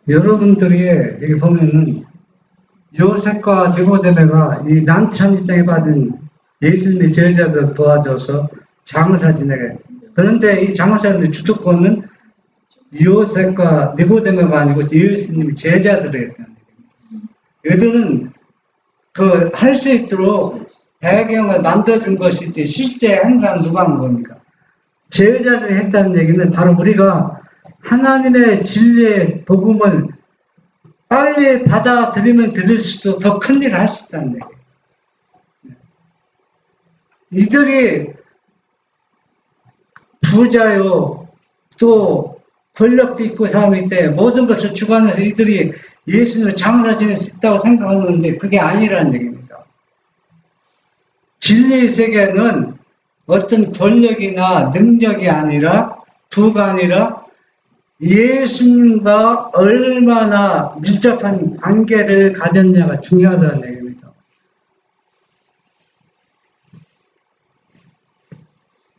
여러분들이 여기 보면은 요셉과 니고데모가 이 난처한 입장에 받은 예수님의 제자들 도와줘서 장사 지내게. 그런데 이 장사하는 주도권은 요셉과 니고데모가 아니고 예수님의 제자들이었다는 얘기입니다. 이들은 그 할 수 있도록 배경을 만들어준 것이지 실제 항상 누가 한 겁니까? 제자들이 했다는 얘기는 바로 우리가 하나님의 진리의 복음을 빨리 받아들이면 들을수록 더 큰 일을 할 수 있다는 얘기예요. 이들이 부자요, 또 권력도 있고 사람이 때 모든 것을 주관해서 이들이 예수님을 장사 지낼 수 있다고 생각하는데 그게 아니라는 얘기입니다. 진리의 세계는 어떤 권력이나 능력이 아니라 부가 아니라 예수님과 얼마나 밀접한 관계를 가졌냐가 중요하다는 얘기입니다.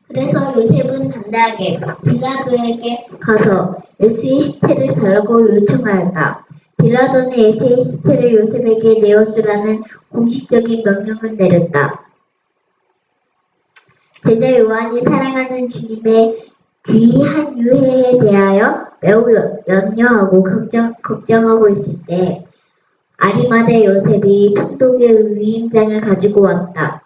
그래서 요셉은 당당하게 빌라도에게 가서 예수의 시체를 달라고 요청하였다. 빌라도는 예수의 시체를 요셉에게 내어주라는 공식적인 명령을 내렸다. 제자 요한이 사랑하는 주님의 귀한 유해에 대하여 매우 염려하고 걱정하고 있을 때 아리마대 요셉이 총독의 위임장을 가지고 왔다.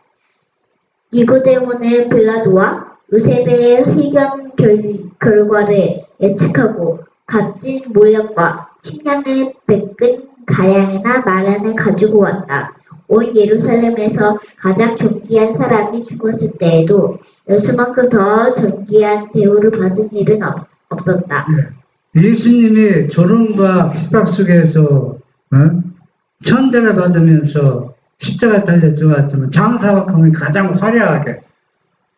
니고데모는 빌라도와 요셉의 회견 결과를 예측하고 값진 몰약과 식량을 뺏은 가량이나 마란을 가지고 왔다. 온 예루살렘에서 가장 존귀한 사람이 죽었을 때에도 예수만큼 더 존귀한 대우를 받은 일은 없었다. 예수님이 조롱과 핍박 속에서 천대를 받으면서 십자가에 달려 죽었지만 장사박하면 가장 화려하게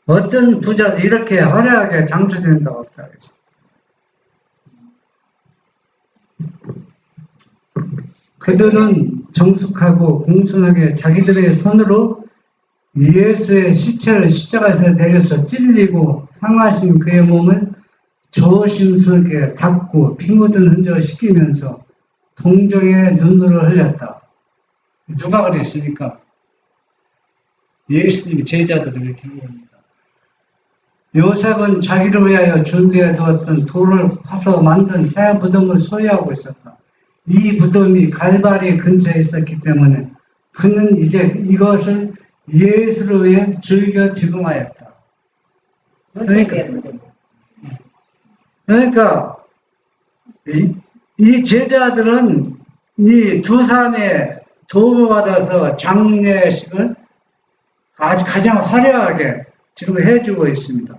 어떤 부자도 이렇게 화려하게 장사 지낸다고 없다. 그들은 정숙하고 공손하게 자기들의 손으로 예수의 시체를 십자가에서 내려서 찔리고 상하신 그의 몸을 조심스럽게 닦고 피 묻은 흔적을 씻기면서 동정의 눈물을 흘렸다. 누가 그랬습니까? 예수님의 제자들을 이렇게 한 겁니다. 요셉은 자기를 위하여 준비해 두었던 돌을 파서 만든 새 무덤을 소유하고 있었다. 이 무덤이 갈바리 근처에 있었기 때문에 그는 이제 이것을 예수를 위해 즐겨 제공하였다. 그러니까 이 제자들은 이 두 사람의 도움을 받아서 장례식을 아주 가장 화려하게 지금 해주고 있습니다.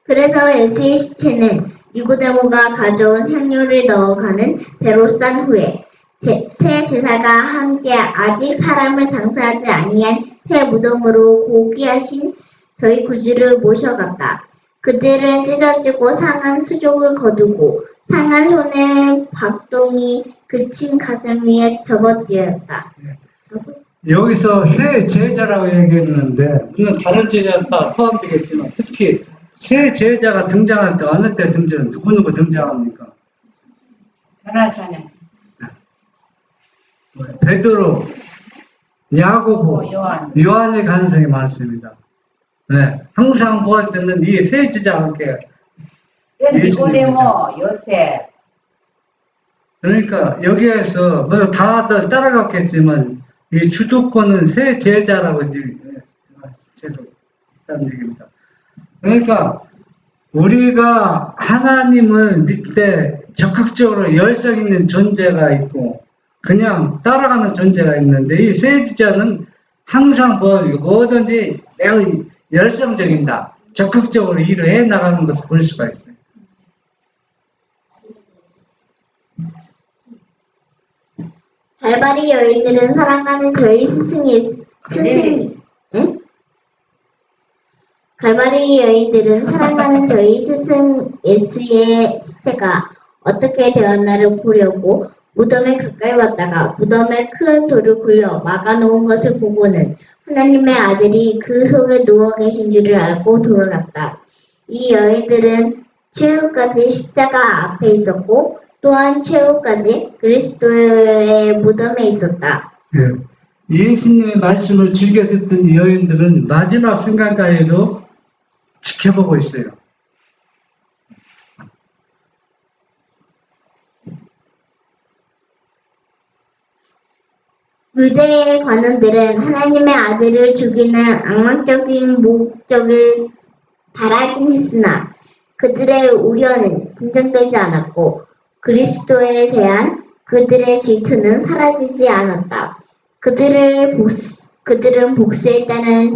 그래서 예수의 시체는 니고데모가 가져온 향료를 넣어가는 배로 싼 후에 새 제사가 함께 아직 사람을 장사하지 아니한 새 무덤으로 고귀하신 저희 구주를 모셔갔다. 그들은 찢어지고 상한 수족을 거두고 상한 손에 박동이 그친 가슴 위에 접어띄었다. 여기서 새 제자라고 얘기했는데 물론 다른 제자도 다 포함되겠지만 특히 새 제자가 등장할 때 어느 때 등장, 누구 등장합니까? 변화사는 베드로, 야고보, 요한. 요한의 가능성이 많습니다. 네, 항상 보할 때는 이 세 제자가 함께 니고데모, 요셉. 그러니까 여기에서 뭐 다들 따라갔겠지만 이 주도권은 세 제자라고 이제 제도 있다는 얘기입니다. 그러니까 우리가 하나님을 믿을 때 적극적으로 열성 있는 존재가 있고 그냥 따라가는 존재가 있는데 이 세 제자는 항상 뭐든지 매우 열성적입니다. 적극적으로 일을 해 나가는 것을 볼 수가 있어요. 갈바리 여인들은 사랑하는 저희 스승 예수, 예? 갈바리 여인들은 사랑하는 저희 스승 예수의 시체가 어떻게 되었나를 보려고 무덤에 가까이 왔다가 무덤에 큰 돌을 굴려 막아놓은 것을 보고는 하나님의 아들이 그 속에 누워 계신 줄을 알고 돌아갔다. 이 여인들은 최후까지 십자가 앞에 있었고 또한 최후까지 그리스도의 무덤에 있었다. 예수님의 말씀을 즐겨 듣던 이 여인들은 마지막 순간까지도 지켜보고 있어요. 유대의 관원들은 하나님의 아들을 죽이는 악망적인 목적을 달하긴 했으나 그들의 우려는 진정되지 않았고 그리스도에 대한 그들의 질투는 사라지지 않았다. 그들은 복수했다는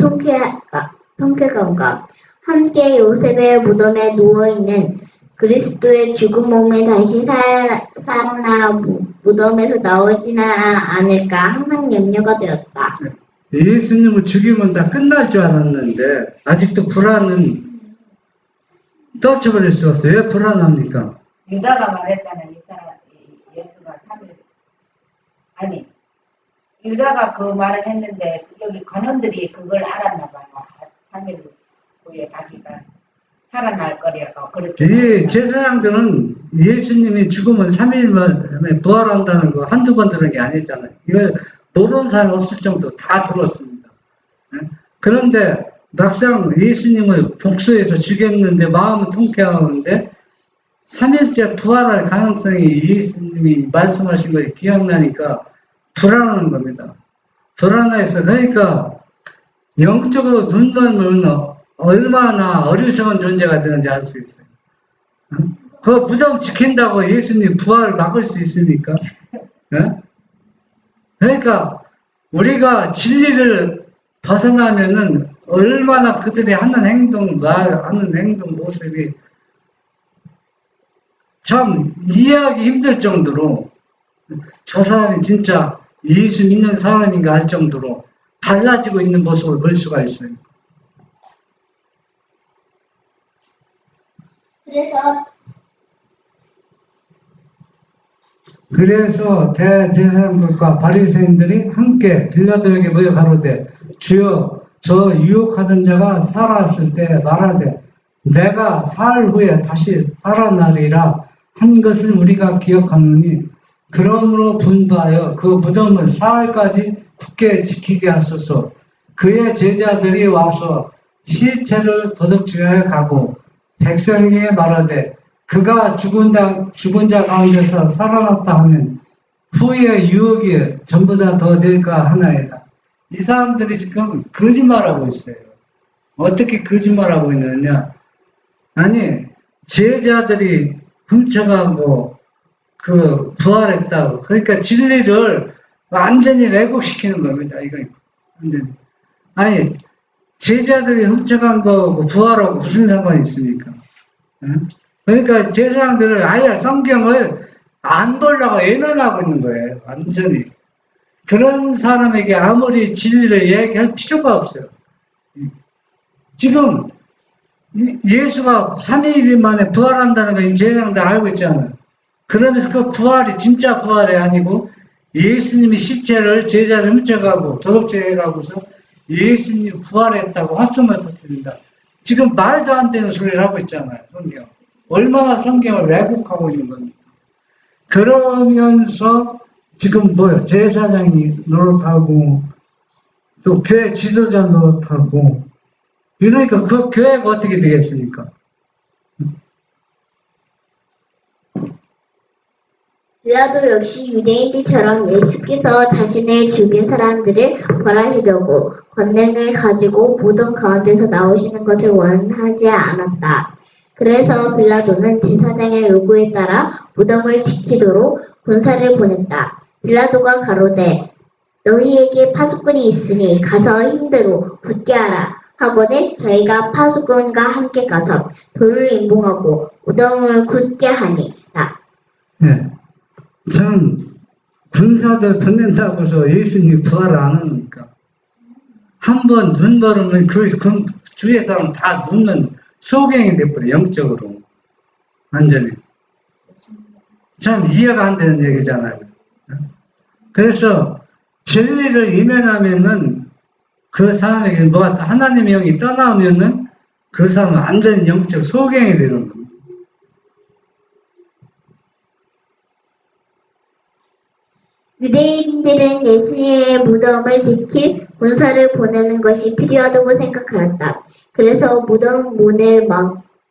통쾌감과 함께 요셉의 무덤에 누워있는 그리스도의 죽은 몸에 다시 살아나 무덤에서 나오지는 않을까 항상 염려가 되었다. 예수님을 죽이면 다 끝날 줄 알았는데 아직도 불안은 떨쳐버릴 수 없어요. 왜 불안합니까? 유다가 말했잖아. 이 사람 예수가 3일. 아니 유다가 그 말을 했는데 여기 관원들이 그걸 알았나 봐요. 3일 후에 자기가 살아날 거라고 그렇게. 이 제사장들은 예수님이 죽으면 3일 만에 부활한다는 거 한두 번 들은 게 아니잖아요. 이거 모르는 사람 없을 정도 다 들었습니다. 그런데 막상 예수님을 복수해서 죽였는데 마음은 통쾌하는데 3일째 부활할 가능성이 예수님이 말씀하신 것이 기억나니까 불안한 겁니다. 불안해서 그러니까 영적으로 눈 멀면 얼마나 어리석은 존재가 되는지 알 수 있어요. 그 무덤 지킨다고 예수님 부활을 막을 수 있습니까? 그러니까 우리가 진리를 벗어나면은 얼마나 그들이 하는 행동, 하는 행동 모습이 참 이해하기 힘들 정도로 저 사람이 진짜 예수 믿는 사람인가 할 정도로 달라지고 있는 모습을 볼 수가 있어요. 그래서 대제사장들과 바리새인들이 함께 빌라도에게 모여 가로되 주여 저 유혹하던 자가 살았을 때 말하되 내가 사흘 후에 다시 살아나리라 한 것을 우리가 기억하노니 그러므로 분부하여 그 무덤을 사흘까지 굳게 지키게 하소서. 그의 제자들이 와서 시체를 도둑질하여 가고 백성에게 말하되 그가 죽은 자 가운데서 살아났다 하면 후에 유혹이 전부 다 더 될까 하나이다. 이 사람들이 지금 거짓말하고 있어요. 어떻게 거짓말하고 있느냐? 아니 제자들이 훔쳐가고 그 부활했다고. 그러니까 진리를 완전히 왜곡시키는 겁니다. 이거 완전히. 아니 제자들이 훔쳐간 거하고 부활하고 무슨 상관이 있습니까? 그러니까 제사장들은 아예 성경을 안 보려고 외면하고 있는 거예요. 완전히. 그런 사람에게 아무리 진리를 얘기할 필요가 없어요. 지금 예수가 3일 만에 부활한다는 거 제사장들 알고 있잖아요. 그러면서 그 부활이 진짜 부활이 아니고 예수님이 시체를 제자를 훔쳐가고 도둑질해가고서 예수님이 부활했다고 헛소문을 터뜨린다. 지금 말도 안 되는 소리를 하고 있잖아요. 성경. 얼마나 성경을 왜곡하고 있는 겁니까? 그러면서 지금 뭐요? 제사장이 노릇하고 또 교회 지도자 노릇하고 이러니까 그 교회가 어떻게 되겠습니까? 빌라도 역시 유대인들처럼 예수께서 자신의 죽인 사람들을 벌하시려고 권능을 가지고 무덤 가운데서 나오시는 것을 원하지 않았다. 그래서 빌라도는 제사장의 요구에 따라 무덤을 지키도록 군사를 보냈다. 빌라도가 가로되 너희에게 파수꾼이 있으니 가서 힘대로 굳게 하라 하거늘 저희가 파수꾼과 함께 가서 돌을 임봉하고 무덤을 굳게 하니라. 네. 참 군사들 보낸다고 해서 예수님이 부활을 안 하니까 한 번 눈 벌으면 그 주위의 사람 다 눕는 소경이 돼버려 영적으로 완전히 참 이해가 안 되는 얘기잖아요. 그래서 진리를 이면하면은 그 사람에게 뭐 하나님의 영이 떠나오면은 그 사람은 완전히 영적 소경이 되는 겁니다. 유대인들은 예수의 무덤을 지킬 군사를 보내는 것이 필요하다고 생각하였다. 그래서 무덤 문을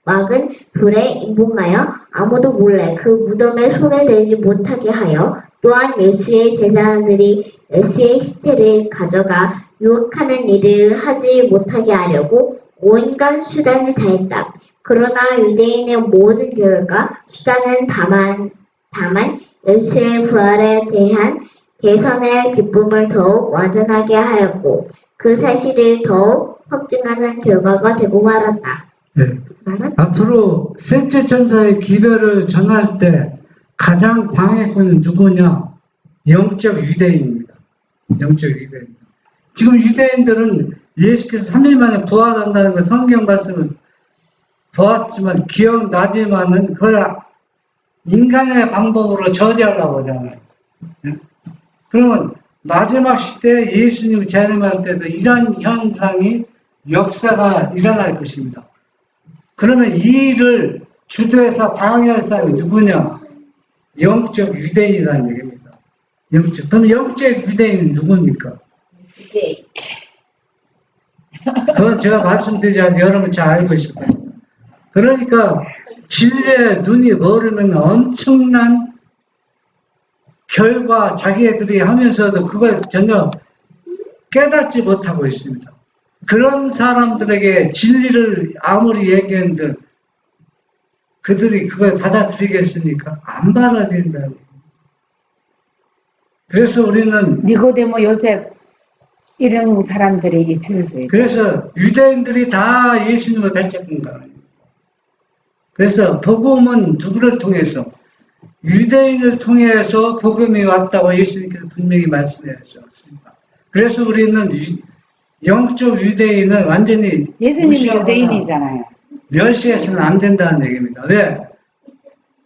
막은 돌에 임봉하여 아무도 몰래 그 무덤에 손을 대지 못하게 하여 또한 예수의 제자들이 예수의 시체를 가져가 유혹하는 일을 하지 못하게 하려고 온갖 수단을 다했다. 그러나 유대인의 모든 계획과 수단은 다만 예수의 부활에 대한 개선의 기쁨을 더욱 완전하게 하였고 그 사실을 더욱 확증하는 결과가 되고 말았다. 네. 앞으로 셋째 천사의 기별을 전할 때 가장 방해꾼은 누구냐? 영적 유대인입니다. 영적 유대인. 지금 유대인들은 예수께서 3일 만에 부활한다는 거 성경 말씀을 보았지만 기억나지만은 그걸 인간의 방법으로 저지하려고 하잖아요. 그러면 마지막 시대에 예수님이 재림할 때도 이런 현상이 역사가 일어날 것입니다. 그러면 이 일을 주도해서 방해할 사람이 누구냐? 영적 유대인이라는 얘기입니다. 그럼 영적 유대인은 누굽니까? 유대인. 그건 제가 말씀드리지 않는데 여러분 잘 알고 있을 거예요. 그러니까 진리의 눈이 멀으면 엄청난 결과 자기들이 하면서도 그걸 전혀 깨닫지 못하고 있습니다. 그런 사람들에게 진리를 아무리 얘기했는데 그들이 그걸 받아들이겠습니까? 안 받아들인다고. 그래서 우리는 니고데모 요셉 이런 사람들이 있을 수 있죠. 그래서 유대인들이 다 예수님을 배척한 거예요. 그래서 복음은 누구를 통해서? 유대인을 통해서 복음이 왔다고 예수님께서 분명히 말씀하셨습니다. 그래서 우리는 영적 유대인은 완전히 예수님이 유대인이잖아요. 멸시해서는 안 된다는 얘기입니다. 왜?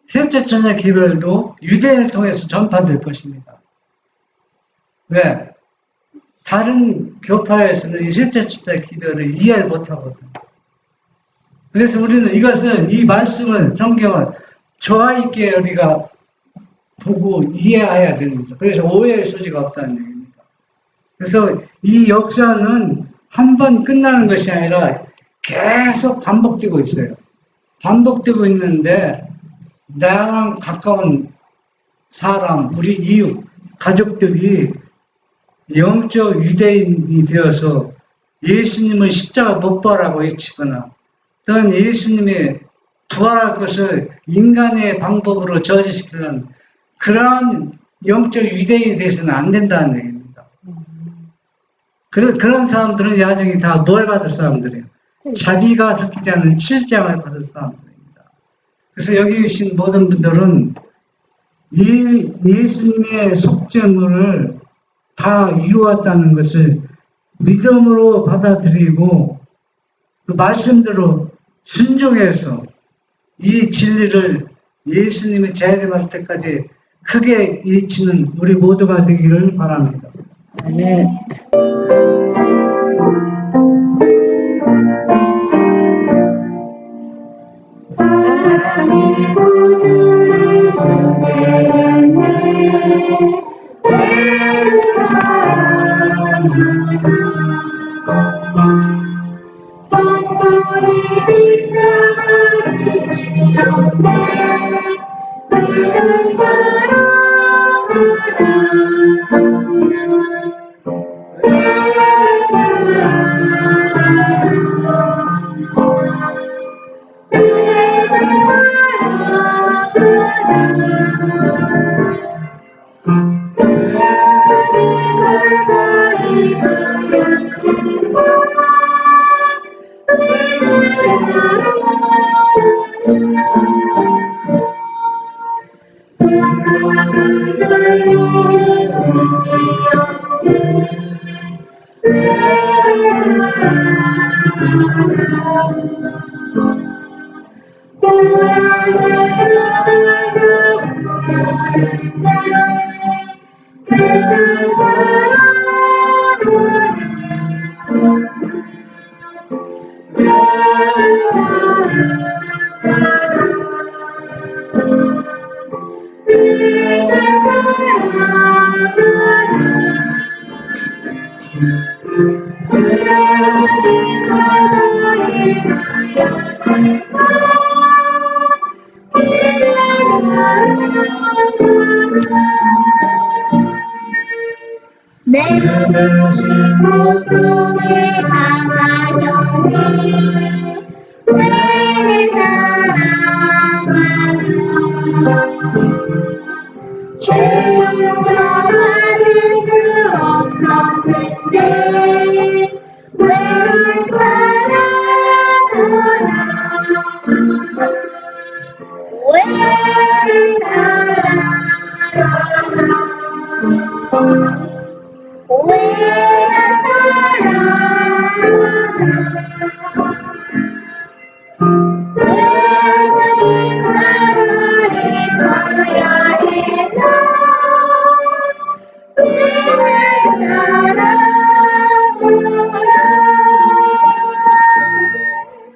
셋째 천사 기별도 유대인을 통해서 전파될 것입니다. 왜? 다른 교파에서는 이 셋째 천사 기별을 이해를 못하거든요. 그래서 우리는 이 말씀을, 성경을 조화 있게 우리가 보고 이해해야 됩니다. 그래서 오해의 소지가 없다는 얘기입니다. 그래서 이 역사는 한 번 끝나는 것이 아니라 계속 반복되고 있어요. 반복되고 있는데 나랑 가까운 사람, 우리 이웃, 가족들이 영적 유대인이 되어서 예수님을 십자가 못 박으라고 외치거나 또는 예수님이 부활할 것을 인간의 방법으로 저지시키는 그러한 영적 유대인이 돼서는 안 된다는 얘기입니다. 그런 사람들은 야정이 다 뭘 받을 사람들이에요? 자비가 섞이지 않은 칠장을 받을 사람들입니다. 그래서 여기 계신 모든 분들은 이 예수님의 속죄물을 다 이루었다는 것을 믿음으로 받아들이고 그 말씀대로 순종해서 이 진리를 예수님의 재림할 때까지 크게 외치는 우리 모두가 되기를 바랍니다. 네. 사랑의 구주를 주게 됐네 내 모습